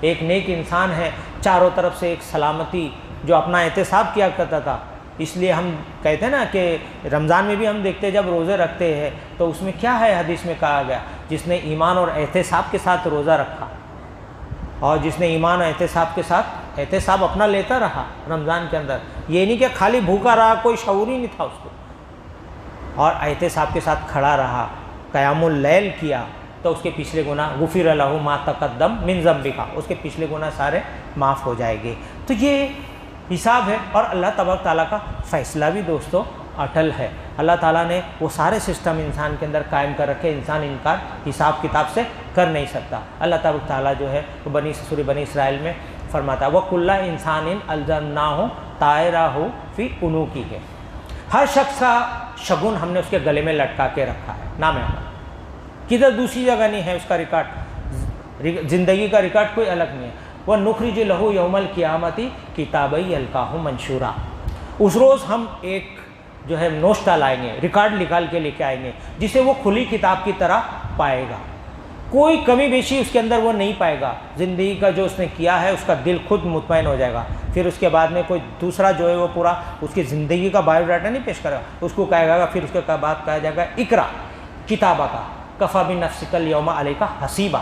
ایک نیک انسان ہے، چاروں طرف سے ایک سلامتی، جو اپنا احتساب کیا کرتا تھا، اس لیے ہم کہتے ہیں نا کہ رمضان میں بھی ہم دیکھتے ہیں جب روزے رکھتے ہیں تو اس میں کیا ہے، حدیث میں کہا گیا جس نے ایمان اور احتساب کے ساتھ روزہ رکھا، اور جس نے ایمان اور احتساب کے ساتھ احتساب اپنا لیتا رہا رمضان کے اندر، یہ نہیں کہ خالی بھوکا رہا، کوئی شعور ہی نہیں تھا اس کو، اور احتساب کے ساتھ کھڑا رہا، قیام اللیل کیا، تو اس کے پچھلے گناہ غفر لہ ما تقدم من ذنبک، اس کے پچھلے گناہ سارے معاف ہو جائیں گے۔ تو یہ حساب ہے، اور اللہ تبارک تعالیٰ کا فیصلہ بھی دوستو اٹل ہے۔ اللہ تعالیٰ نے وہ سارے سسٹم انسان کے اندر قائم کر رکھے، انسان انکار حساب کتاب سے کر نہیں سکتا۔ اللہ تبارک تعالیٰ جو ہے وہ سورہ بنی اسرائیل میں فرماتا ہے وَكُلَّ إِنسَانٍ أَلْزَمْنَاهُ طَائِرَهُ فِي عُنُوقِهِ، ہر شخص کا شگن ہم نے اس کے گلے میں لٹکا کے رکھا ہے، نام ہے، کدھر دوسری جگہ نہیں ہے اس کا ریکارڈ، زندگی کا ریکارڈ کوئی الگ نہیں ہے۔ وَنُخْرِجُ لَهُ يَوْمَ الْقِيَامَةِ كِتَابًا يَلْقَاهُ مَنشُورًا، اس روز ہم ایک جو ہے نوشتہ لائیں گے، ریکارڈ نکال کے لے کے آئیں گے، جسے وہ کھلی کتاب کی طرح پائے گا، کوئی کمی بیشی اس کے اندر وہ نہیں پائے گا۔ زندگی کا جو اس نے کیا ہے اس کا دل خود مطمئن ہو جائے گا۔ پھر اس کے بعد میں کوئی دوسرا جو ہے وہ پورا اس کی زندگی کا بایو ڈاٹا نہیں پیش کرے گا، اس کو کہے گا، پھر اس کے بعد کہا جائے گا اقرا کتابہ کا کفا بنفسک الیوم علیک حسیبا،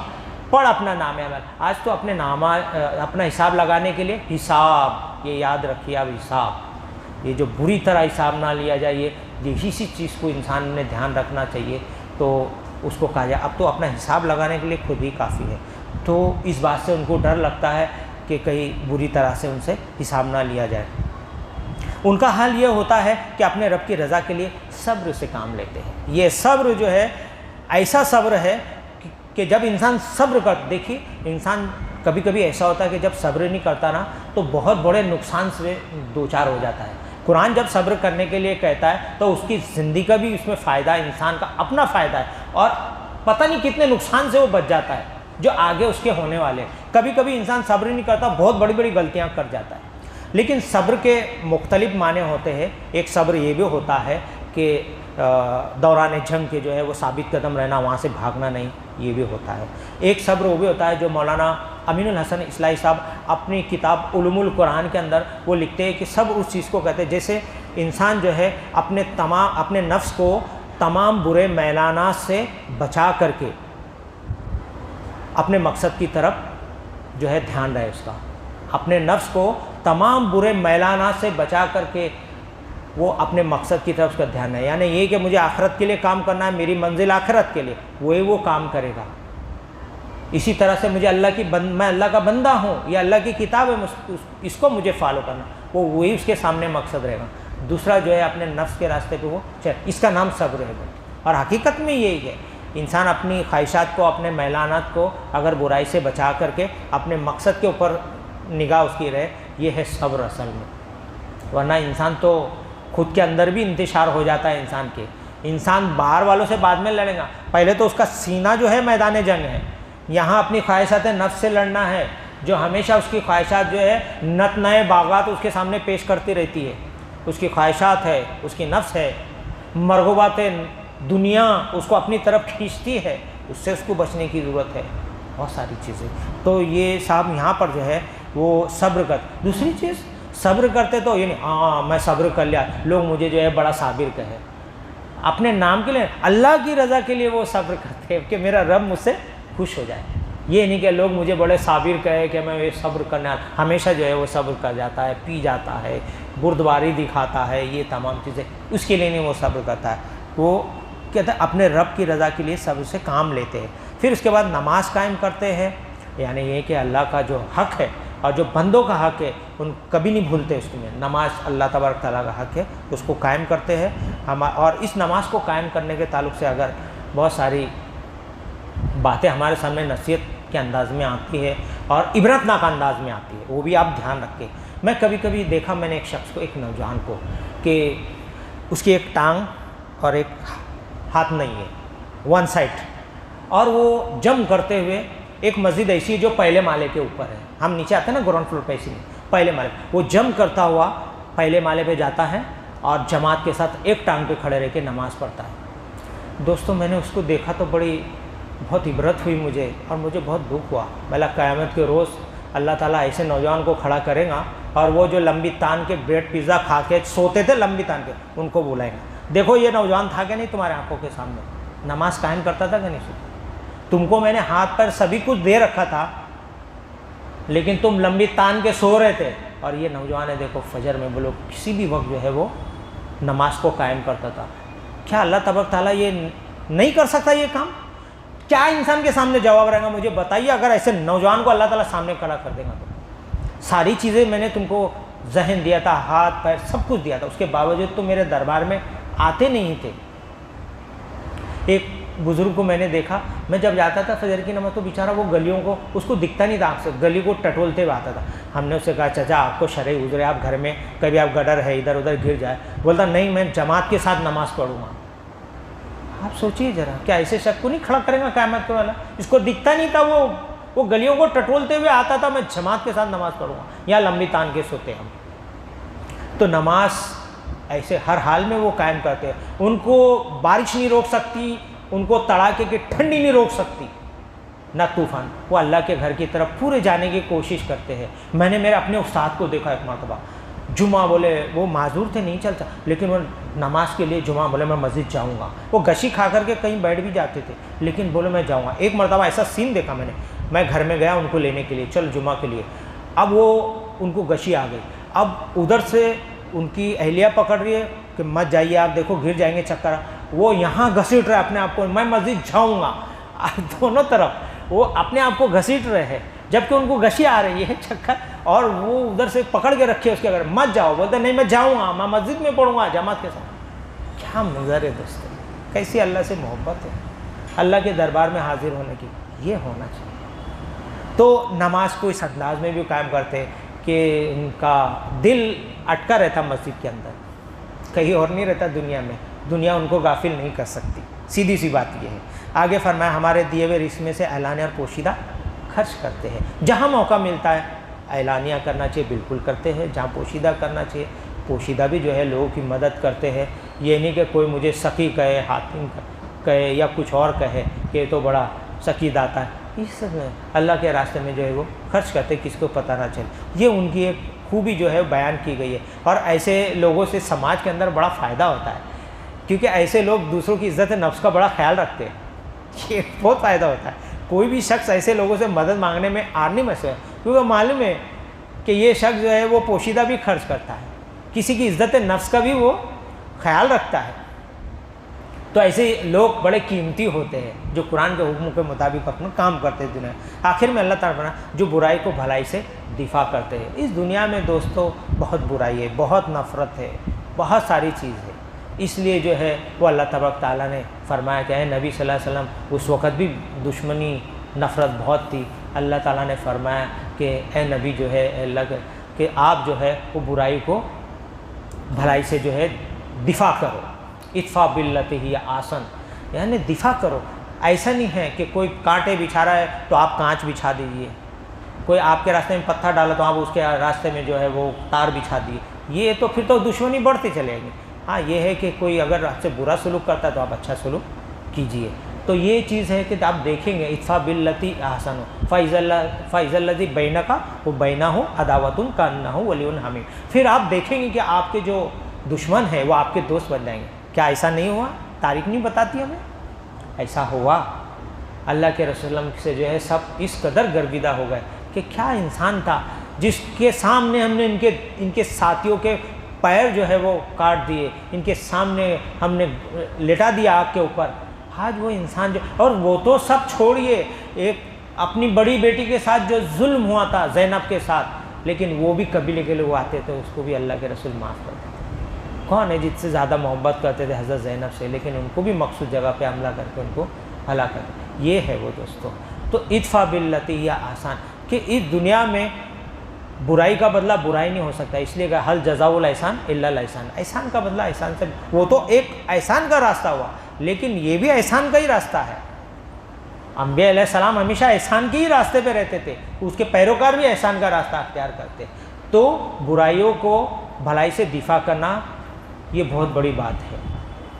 پڑھ اپنا نام عمل۔ آج تو اپنا حساب لگانے کے لیے حساب، یہ یاد رکھیے آپ، حساب، یہ جو بری طرح حساب نہ لیا جائے، یہی سی چیز کو انسان نے دھیان رکھنا چاہیے۔ تو اس کو کہا جائے اب تو اپنا حساب لگانے کے لیے خود ہی کافی ہے۔ تو اس بات سے ان کو ڈر لگتا ہے کہ کہیں بری طرح سے ان سے حساب نہ لیا جائے۔ ان کا حال یہ ہوتا ہے کہ اپنے رب کی رضا کے لیے صبر سے کام لیتے ہیں۔ یہ صبر جو ہے ایسا صبر ہے کہ جب انسان صبر کر، دیکھیے انسان کبھی کبھی ایسا ہوتا ہے کہ جب صبر نہیں کرتا نا تو بہت بڑے نقصان سے دوچار ہو جاتا ہے۔ قرآن جب صبر کرنے کے لیے کہتا ہے تو اس کی زندگی کا بھی اس میں فائدہ ہے، انسان کا اپنا فائدہ ہے، اور پتہ نہیں کتنے نقصان سے وہ بچ جاتا ہے جو آگے اس کے ہونے والے ہیں۔ کبھی کبھی انسان صبر نہیں کرتا، بہت بڑی بڑی غلطیاں کر جاتا ہے۔ لیکن صبر کے مختلف معنی ہوتے ہیں۔ ایک صبر یہ بھی ہوتا ہے کہ دوران جنگ کے جو ہے وہ ثابت قدم رہنا، وہاں سے بھاگنا نہیں، یہ بھی ہوتا ہے۔ ایک صبر وہ بھی ہوتا ہے جو مولانا امین الحسن اصلاحی صاحب اپنی کتاب علوم القرآن کے اندر وہ لکھتے ہیں کہ صبر اس چیز کو کہتے ہیں جیسے انسان جو ہے اپنے نفس کو تمام برے میلانات سے بچا کر کے اپنے مقصد کی طرف جو ہے دھیان رہے اس کا، اپنے نفس کو تمام برے میلانات سے بچا کر کے وہ اپنے مقصد کی طرف اس کا دھیان ہے، یعنی یہ کہ مجھے آخرت کے لیے کام کرنا ہے، میری منزل آخرت کے لیے، وہی وہ کام کرے گا۔ اسی طرح سے مجھے میں اللہ کا بندہ ہوں، یہ اللہ کی کتاب ہے، اس کو مجھے فالو کرنا، وہی اس کے سامنے مقصد رہے گا۔ دوسرا جو ہے اپنے نفس کے راستے پہ وہ اس کا نام صبر ہے۔ اور حقیقت میں یہی ہے، انسان اپنی خواہشات کو، اپنے میلانات کو اگر برائی سے بچا کر کے اپنے مقصد کے اوپر نگاہ اس کی رہے، یہ ہے صبر اصل میں۔ ورنہ انسان تو خود کے اندر بھی انتشار ہو جاتا ہے انسان کے، انسان باہر والوں سے بعد میں لڑے گا، پہلے تو اس کا سینہ جو ہے میدان جنگ ہے، یہاں اپنی خواہشات نفس سے لڑنا ہے، جو ہمیشہ اس کی خواہشات جو ہے نت نئے باغات اس کے سامنے پیش کرتی رہتی ہے، اس کی خواہشات ہے، اس کی نفس ہے، مرغوبات دنیا اس کو اپنی طرف کھینچتی ہے، اس سے اس کو بچنے کی ضرورت ہے، بہت ساری چیزیں۔ تو یہ صاحب یہاں پر جو ہے وہ صبر کر، دوسری چیز صبر کرتے تو یہ نہیں ہاں میں صبر کر لیا، لوگ مجھے جو ہے بڑا صابر کہے، اپنے نام کے لیے، اللہ کی رضا کے لیے وہ صبر کرتے ہیں کہ میرا رب مجھ سے خوش ہو جائے۔ یہ نہیں کہ لوگ مجھے بڑے صابر کہے کہ میں یہ صبر کرنے ہمیشہ جو ہے وہ صبر کر جاتا ہے، پی جاتا ہے، بردباری دکھاتا ہے، یہ تمام چیزیں اس کے لیے نہیں وہ صبر کرتا ہے۔ وہ کہتا ہے اپنے رب کی رضا کے لیے صبر سے کام لیتے ہیں۔ پھر اس کے بعد نماز قائم کرتے ہیں، یعنی یہ کہ اللہ کا جو حق ہے اور جو بندوں کا حق ہے ان کبھی نہیں بھولتے اس میں، نماز اللہ تبارک تعالیٰ کا حق ہے، اس کو قائم کرتے ہیں اور اس نماز کو قائم کرنے کے تعلق سے اگر بہت ساری باتیں ہمارے سامنے نصیحت کے انداز میں آتی ہے اور عبرتناک انداز میں آتی ہے، وہ بھی آپ دھیان رکھیں۔ میں کبھی کبھی دیکھا میں نے ایک شخص کو، ایک نوجوان کو، کہ اس کی ایک ٹانگ اور ایک ہاتھ نہیں ہے، ون سائڈ، اور وہ جم کرتے ہوئے ایک مسجد ایسی ہے جو پہلے مالے کے اوپر ہے، ہم نیچے آتے ہیں نا گراؤنڈ فلور پہ، ایسی نہیں، پہلے مالے، وہ جم کرتا ہوا پہلے مالے پہ جاتا ہے اور جماعت کے ساتھ ایک ٹانگ پہ کھڑے رہ کے نماز پڑھتا ہے۔ دوستوں میں نے اس کو دیکھا تو بہت عبرت ہوئی مجھے، اور مجھے بہت دکھ ہوا۔ بھلا قیامت کے روز اللہ تعالیٰ ایسے نوجوان کو کھڑا کرے گا اور وہ جو لمبی تان کے بریڈ پیزا کھا کے سوتے تھے لمبی تان کے، ان کو بلائیں گا، دیکھو یہ نوجوان تھا کہ نہیں تمہارے آنکھوں کے سامنے، نماز قائم کرتا تھا کہ نہیں سوتا، تم کو میں نے ہاتھ پر سبھی کچھ دے رکھا تھا لیکن تم لمبی تان کے سو رہے تھے، اور یہ نوجوان ہے دیکھو فجر میں بولو کسی بھی وقت جو ہے وہ نماز کو قائم کرتا تھا۔ کیا اللہ تبارک تعالیٰ یہ نہیں کر سکتا یہ کام؟ کیا انسان کے سامنے جواب رہے گا؟ مجھے بتائیے، اگر ایسے نوجوان کو اللہ تعالیٰ سامنے کھڑا کر دے گا تو ساری چیزیں میں نے تم کو ذہن دیا تھا، ہاتھ پیر سب کچھ دیا تھا، اس کے باوجود تم میرے دربار میں آتے نہیں تھے۔ ایک بزرگ کو میں نے دیکھا، میں جب جاتا تھا فجر کی نماز تو بیچارہ وہ گلیوں کو اس کو دکھتا نہیں تھا آنکھ سے، گلی کو ٹٹولتے ہوئے آتا تھا۔ ہم نے اس سے کہا چچا آپ کو شرعی عذر ہے، آپ گھر میں کبھی آپ گڈر ہے ادھر ادھر گر جائے، بولتا نہیں میں جماعت کے ساتھ نماز پڑھوں گا۔ آپ سوچیے ذرا، کیا ایسے شخص کو نہیں کھڑا کرے گا قیامت والا؟ اس کو دکھتا نہیں تھا، وہ گلیوں کو ٹٹولتے ہوئے آتا تھا، میں جماعت کے ساتھ نماز پڑھوں گا، یا لمبی تان کے سوتے ہم۔ تو نماز ایسے ہر حال میں وہ قائم کرتے ہیں. ان کو بارش نہیں روک سکتی, ان کو تڑاکے کی ٹھنڈی نہیں روک سکتی, نہ طوفان. وہ اللہ کے گھر کی طرف پورے جانے کی کوشش کرتے ہیں. میں نے میرے اپنے استاد کو دیکھا ایک مرتبہ, جمعہ بولے وہ معذور تھے, نہیں چلتا, لیکن وہ نماز کے لیے جمعہ بولے میں مسجد جاؤں گا. وہ گشی کھا کر کے کہیں بیٹھ بھی جاتے تھے, لیکن بولے میں جاؤں گا. ایک مرتبہ ایسا سین دیکھا میں گھر میں گیا ان کو لینے کے لیے, چل جمعہ کے لیے. اب وہ ان کو گشی آ گئی. اب ادھر سے ان کی اہلیہ پکڑ رہی ہے کہ مت جائیے آپ, دیکھو گر جائیں گے چکر. وہ یہاں گھسیٹ رہے اپنے آپ کو, میں مسجد جاؤں گا. دونوں طرف وہ اپنے آپ کو گھسیٹ رہے ہیں, جبکہ ان کو گشی آ رہی ہے چکر, اور وہ ادھر سے پکڑ کے رکھے اس کے اگر مت جاؤ. بولتے نہیں میں جاؤں گا, میں مسجد میں پڑھوں گا جماعت کے ساتھ. کیا منظر ہے دوستو, کیسی اللہ سے محبت ہے, اللہ کے دربار میں حاضر ہونے کی. یہ ہونا چاہیے. تو نماز کو اس انداز میں بھی قائم کرتے کہ ان کا دل اٹکا رہتا مسجد کے اندر, کہیں اور نہیں رہتا دنیا میں. دنیا ان کو غافل نہیں کر سکتی. سیدھی سی بات یہ ہے. آگے فرمایا ہمارے دیے ہوئے رزق میں سے اعلانیہ اور پوشیدہ خرچ کرتے ہیں. جہاں موقع ملتا ہے اعلانیہ کرنا چاہیے, بالکل کرتے ہیں. جہاں پوشیدہ کرنا چاہیے, پوشیدہ بھی جو ہے لوگوں کی مدد کرتے ہیں. یہ نہیں کہ کوئی مجھے سخی کہے, حاتم کہے یا کچھ اور کہے کہ یہ تو بڑا سخی داتا ہے. اس سب میں اللہ کے راستے میں جو ہے وہ خرچ کرتے, کسی کو پتہ نہ چلے. یہ ان کی ایک خوبی جو ہے بیان کی گئی ہے. اور ایسے لوگوں سے سماج کے اندر بڑا فائدہ ہوتا ہے, کیونکہ ایسے لوگ دوسروں کی عزت نفس کا بڑا خیال رکھتے ہیں. یہ بہت فائدہ ہوتا ہے. کوئی بھی شخص ایسے لوگوں سے مدد مانگنے میں آر نہیں محسوس, کیونکہ معلوم ہے کہ یہ شخص جو ہے وہ پوشیدہ بھی خرچ کرتا ہے, کسی کی عزت نفس کا بھی وہ خیال رکھتا ہے. تو ایسے لوگ بڑے قیمتی ہوتے ہیں جو قرآن کے حکم کے مطابق اپنا کام کرتے ہیں دنیا. آخر میں اللہ تعالیٰ بنا جو برائی کو بھلائی سے دفاع کرتے ہیں. اس دنیا میں دوستو بہت برائی ہے, بہت نفرت ہے, بہت ساری چیز ہے. اس لیے جو ہے وہ اللہ تبارک تعالیٰ نے فرمایا کہ اے نبی صلی اللہ علیہ وسلم, اس وقت بھی دشمنی نفرت بہت تھی. اللہ تعالیٰ نے فرمایا کہ اے نبی جو ہے اللہ کہ آپ جو ہے وہ برائی کو بھلائی سے جو ہے دفاع کرو. ادفع باللتی ہی آسن, یعنی دفاع کرو. ایسا نہیں ہے کہ کوئی کانٹے بچھا رہا ہے تو آپ کانچ بچھا دیجیے, کوئی آپ کے راستے میں پتھر ڈالا تو آپ اس کے راستے میں جو ہے وہ تار بچھا دیے. یہ تو پھر تو دشمنی بڑھتی چلے گی. ہاں یہ ہے کہ کوئی اگر آپ سے برا سلوک کرتا ہے تو آپ اچھا سلوک کیجیے. تو یہ چیز ہے کہ آپ دیکھیں گے ادفع باللتی احسن فاذا الذی بینک و بینہ عداوۃ کانہ ولی حمیم. پھر آپ دیکھیں گے کہ آپ کے جو دشمن ہیں وہ آپ کے دوست بن جائیں گے. کیا ایسا نہیں ہوا؟ تاریخ نہیں بتاتی ہمیں؟ ایسا ہوا. اللہ کے رسول اللہ سے جو ہے سب اس قدر گرویدہ ہو گئے کہ کیا انسان تھا جس کے سامنے ہم نے ان کے ساتھیوں کے پیر جو ہے وہ کاٹ دیے, ان کے سامنے ہم نے لٹا دیا آگ کے اوپر. آج وہ انسان جو, اور وہ تو سب چھوڑیے, ایک اپنی بڑی بیٹی کے ساتھ جو ظلم ہوا تھا زینب کے ساتھ, لیکن وہ بھی قبیلے کے لوگ آتے تھے, اس کو بھی اللہ کے رسول معاف کرتے تھے. کون ہے جس سے زیادہ محبت کرتے تھے حضرت زینب سے, لیکن ان کو بھی مخصوص جگہ پہ حملہ کر کے ان کو ہلاک کرتے. یہ ہے وہ دوستوں. تو ادفع باللتی ہی آسان, کہ اس دنیا میں برائی کا بدلہ برائی نہیں ہو سکتا. اس لیے کہ حل جزاء الاحسان الا الاحسان, احسان کا بدلہ احسان سے. وہ تو ایک احسان کا راستہ ہوا, لیکن یہ بھی احسان کا ہی راستہ ہے. انبیاء علیہ السلام ہمیشہ احسان کے ہی راستے پہ رہتے تھے, اس کے پیروکار بھی احسان کا راستہ اختیار کرتے. تو برائیوں کو بھلائی سے دفاع کرنا یہ بہت بڑی بات ہے,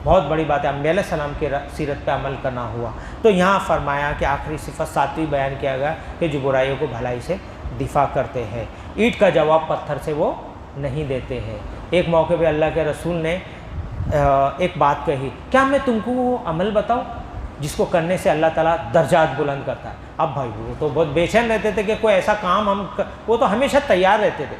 بہت بڑی بات ہے. انبیاء علیہ السلام کی سیرت پہ عمل کرنا ہوا. تو یہاں فرمایا کہ آخری صفت ساتویں بیان کیا گیا کہ جو برائیوں کو بھلائی سے دفاع کرتے ہیں. اینٹ کا جواب پتھر سے وہ نہیں دیتے ہیں. ایک موقع پہ اللہ کے رسول نے ایک بات کہی, کیا میں تم کو وہ عمل بتاؤں جس کو کرنے سے اللہ تعالیٰ درجات بلند کرتا ہے. اب بھائی وہ تو بہت بے چین رہتے تھے کہ کوئی ایسا کام وہ تو ہمیشہ تیار رہتے تھے.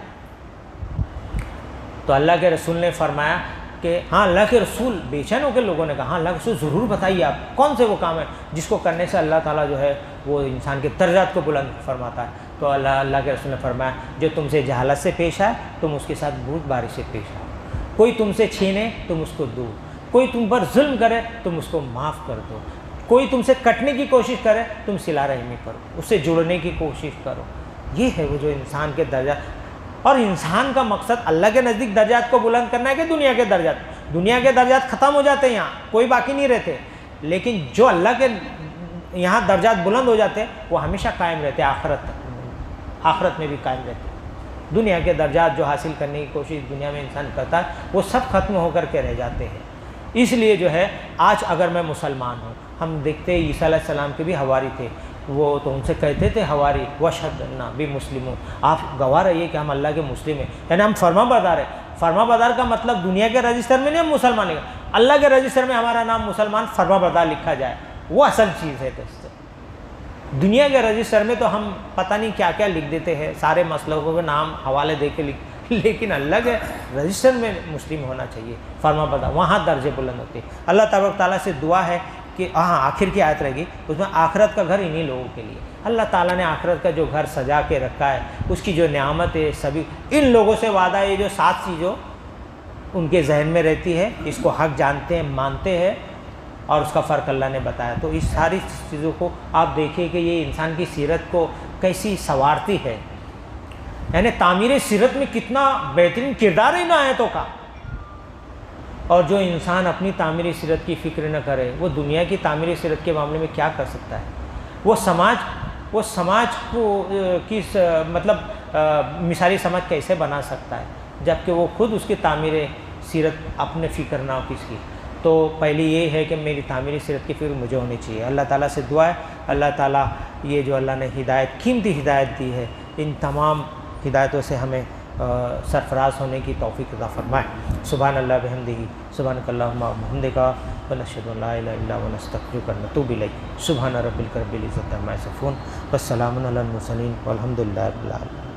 تو اللہ کے رسول نے فرمایا کہ ہاں اللہ کے رسول, بے چین ہو کے لوگوں نے کہا ہاں اللہ کے رسول ضرور بتائیے آپ کون سے وہ کام ہے جس کو کرنے سے اللہ تعالیٰ جو ہے وہ انسان کے درجات کو بلند فرماتا ہے. تو اللہ کے رسول نے فرمایا جو تم سے جہالت سے پیش آئے تم اس کے ساتھ بھوک باری سے پیش آؤ, کوئی تم سے چھینے تم اس کو دو, کوئی تم پر ظلم کرے تم اس کو معاف کر دو, کوئی تم سے کٹنے کی کوشش کرے تم صلہ رحمی کرو, اس سے جڑنے کی کوشش کرو. یہ ہے وہ جو انسان کے درجات. اور انسان کا مقصد اللہ کے نزدیک درجات کو بلند کرنا ہے کہ دنیا کے درجات. دنیا کے درجات ختم ہو جاتے ہیں, یہاں کوئی باقی نہیں رہتے, لیکن جو اللہ کے یہاں درجات بلند ہو جاتے ہیں وہ ہمیشہ قائم رہتے, آخرت میں بھی قائم رہتے. دنیا کے درجات جو حاصل کرنے کی کوشش دنیا میں انسان کرتا ہے وہ سب ختم ہو کر کے رہ جاتے ہیں۔ اس لیے جو ہے آج اگر میں مسلمان ہوں، ہم دیکھتے ہیں عیسیٰ علیہ السلام کے بھی حواری تھے، وہ تو ان سے کہتے تھے حواری واشہد انا بمسلمون، آپ گواہ رہیے کہ ہم اللہ کے مسلم ہیں، یعنی ہم فرما بردار ہیں۔ فرما بردار کا مطلب دنیا کے رجسٹر میں نہیں ہم مسلمان ہیں، اللہ کے رجسٹر میں ہمارا نام مسلمان فرما بردار لکھا جائے، وہ اصل چیز ہے۔ دنیا کے رجسٹر میں تو ہم پتہ نہیں کیا کیا لکھ دیتے ہیں، سارے مسلکوں کے نام حوالے دے کے لیکن اللہ کے رجسٹر میں مسلم ہونا چاہیے، فرما بردار، وہاں درجے بلند ہوتے ہیں۔ اللہ تبارک تعالیٰ سے دعا ہے کہ آخر کی آیت رہے گی، اس میں آخرت کا گھر انہی لوگوں کے لیے، اللہ تعالیٰ نے آخرت کا جو گھر سجا کے رکھا ہے، اس کی جو نعمت ہے، سبھی ان لوگوں سے وعدہ ہے، یہ جو 7 چیزوں ان کے ذہن میں رہتی ہے، اس کو حق جانتے ہیں، مانتے ہیں، اور اس کا فرق اللہ نے بتایا۔ تو اس ساری چیزوں کو آپ دیکھیے کہ یہ انسان کی سیرت کو کیسی سنوارتی ہے، یعنی تعمیر سیرت میں کتنا بہترین کردار ہے ان آیتوں کا۔ اور جو انسان اپنی تعمیر سیرت کی فکر نہ کرے، وہ دنیا کی تعمیر سیرت کے معاملے میں کیا کر سکتا ہے؟ وہ سماج کو کس مطلب مثالی سماج کیسے بنا سکتا ہے جبکہ وہ خود اس کی تعمیر سیرت اپنے فکر نہ ہو کس کی؟ تو پہلی یہ ہے کہ میری تعمیری سیرت کی فکر مجھے ہونی چاہیے۔ اللہ تعالیٰ سے دعا ہے اللہ تعالیٰ یہ جو اللہ نے ہدایت، قیمتی ہدایت دی ہے، ان تمام ہدایتوں سے ہمیں سرفراز ہونے کی توفیق عطا فرمائے۔ سبحان اللہ بحمدہ، سبحانک اللہم وبحمدک، ونشہد ان لا الہ الا انت ونستغفرک ونتوب الیک۔ سبحان ربک رب العزۃ عما یصفون، والسلام علی المرسلین، والحمد للہ رب العالمین۔